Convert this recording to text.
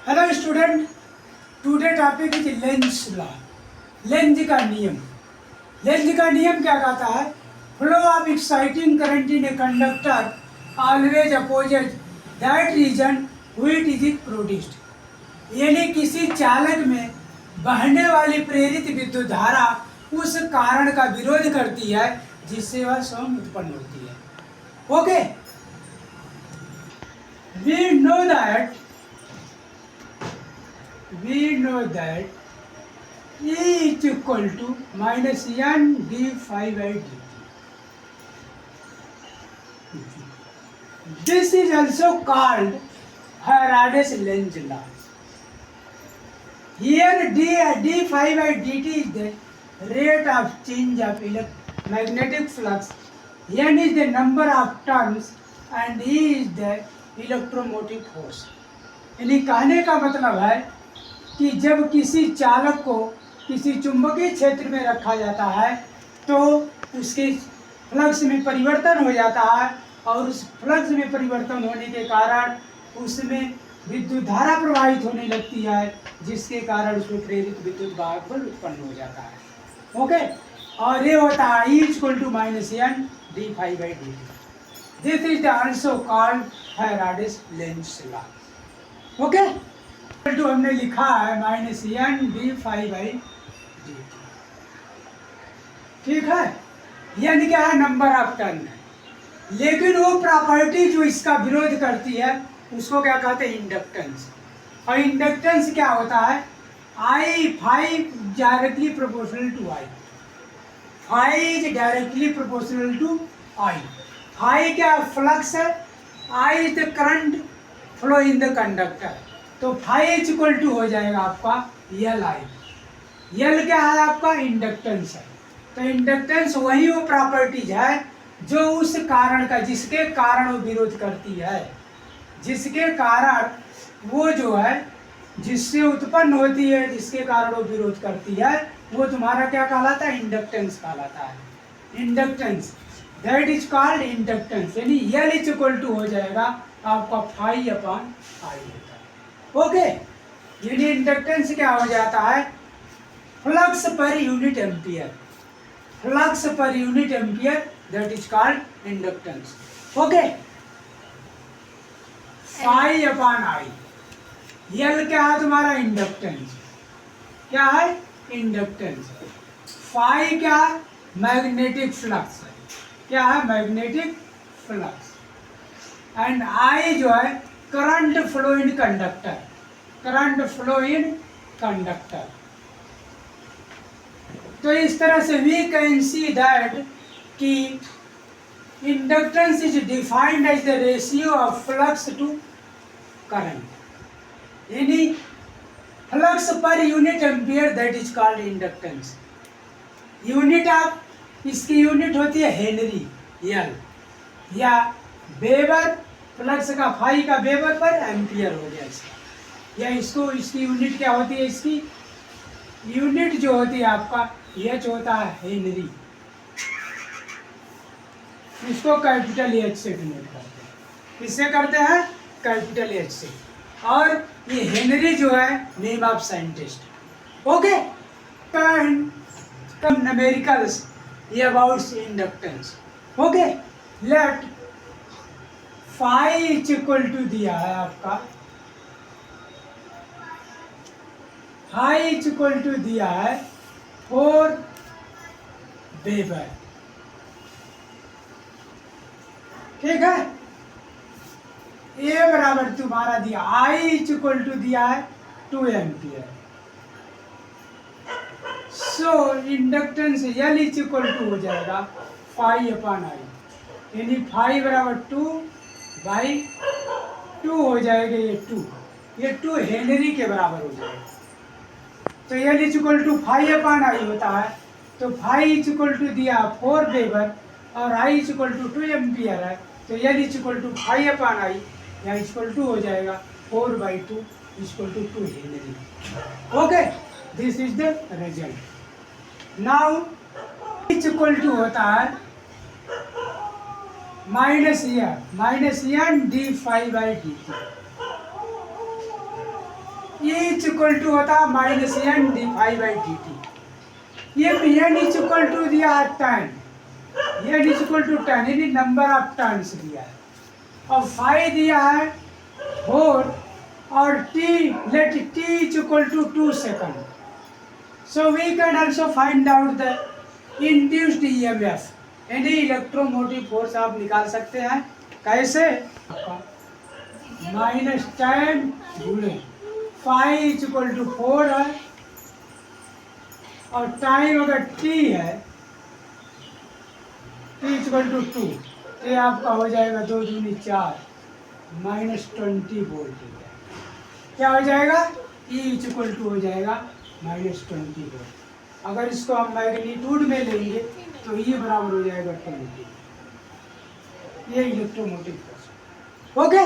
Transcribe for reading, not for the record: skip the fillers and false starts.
Hello student, today topic is Lenz law. Lenz का नियम। Lenz का नियम क्या कहता है? Flow of exciting current in a conductor always opposite that reason which is produced. यानी किसी चालक में बहने वाली प्रेरित विद्युत धारा उस कारण का विरोध करती है जिससे वह स्वयं उत्पन्न होती है। Okay, we know that E is equal to minus n d phi by dt. This is also called Faraday's Lenz law. Here d phi by dt is the rate of change of magnetic flux, n is the number of turns and E is the electromotive force. यानी कहने का मतलब है कि जब किसी चालक को किसी चुंबकीय क्षेत्र में रखा जाता है तो उसके फ्लक्स में परिवर्तन हो जाता है और उस फ्लक्स में परिवर्तन होने के कारण उसमें विद्युत धारा प्रवाहित होने लगती है जिसके कारण उसमें प्रेरित विद्युत बल उत्पन्न हो जाता है। ओके, और ये होता है E equal to minus N D phi by D T. This is also called Faraday's Lenz law. Okay? तो हमने लिखा है minus N D phi by D. ठीक है, यानी क्या है? नंबर ऑफ टर्न है। लेकिन वो प्रॉपर्टी जो इसका विरोध करती है उसको क्या कहते हैं? इंडक्टेंस। और इंडक्टेंस क्या होता है? I phi directly proportional to I. Phi is directly proportional to I. Phi क्या फ्लक्स है, I is the current flow in the conductor, तो फाई इज इक्वल टू हो जाएगा आपका यल आई। यल क्या है? आपका इंडक्टेंस है। तो इंडक्टेंस वही वो प्रॉपर्टीज है जो उस कारण का, जिसके कारण वो विरोध करती है, जिसके कारण वो जो है जिससे उत्पन्न होती है, जिसके कारण वो विरोध करती है, वो तुम्हारा क्या कहलाता है? इंडक्टेंस कहलाता है। Inductance that is called inductance. यानी यल इज इक्वल टू हो जाएगा आपका फाई अपॉन आई होता है। ओके, यानी इंडक्टेंस क्या हो जाता है? Flux per unit ampere. Flux per unit ampere that is called inductance. Okay, phi upon I. L क्या है तुम्हारा? इंडक्टेंस। क्या है? इंडक्टेंस। फाई क्या? मैग्नेटिक फ्लक्स है। क्या है? Magnetic flux. एंड आई जो है current flow in conductor. Current flow in conductor. तो इस तरह से वी कैन सी दैट कि inductance is defined as the ratio of flux to current. यानी flux per unit ampere that is called inductance. Unit of, इसकी unit होती है Henry यल, या वेबर। फ्लक्स का फाई का वेबर पर एम्पियर हो गया इसका, या इसको, इसकी यूनिट क्या होती है? इसकी यूनिट जो होती है आपका एच होता है हेनरी। इसको कैपिटल एच से डिनोट करते हैं। किससे करते हैं? कैपिटल एच से। और ये हेनरी जो है name of scientist. Okay, come numericals ये about inductance. Okay, let phi is equal to दिया है आपका, फाई इज इक्वल टू दिया है 4 वेबर। ठीक है, ए बराबर तुम्हारा दिया, आई इज इक्वल टू दिया है 2 ampere. So inductance L is equal to हो जाएगा फाई अपॉन आई। यानी फाई बराबर 2 बाई 2 हो जाएगा। ये 2 हेनरी के बराबर हो जाएगा। तो L is equal to phi upon I होता है। तो फाई इज इक्वल टू दिया 4 वेबर और I is equal to 2 ampere है। तो L is equal to phi upon I यहाँ इक्वल टू हो जाएगा 4 by 2 equal to 2 henry. Okay, this is the result. Now is equal to होता है minus N D phi by D T. Is equal to होता है minus N D five by D T. ये N is equal to दिया है 10, N is equal to 10 यानी number of turns दिया है, और फाइव दिया है 4, और T let T is equal to 2 second. So we can also find out the induced EMF यानी इलेक्ट्रोमोटिव फोर्स आप निकाल सकते हैं। कैसे? -10 गुणे 5 इज इक्वल टू 4 है, और टाइम अगर t है, t इज इक्वल टू 2, ये आपका हो जाएगा 2 दूनी 4 -20 वोल्ट। क्या हो जाएगा? E इज इक्वल टू हो जाएगा -20 वोल्ट। अगर इसको हम मैग्नीट्यूड में लेंगे तो ये बराबर हो जाएगा 20। ये इलेक्ट्रोमोटिव फोर्स। ओके।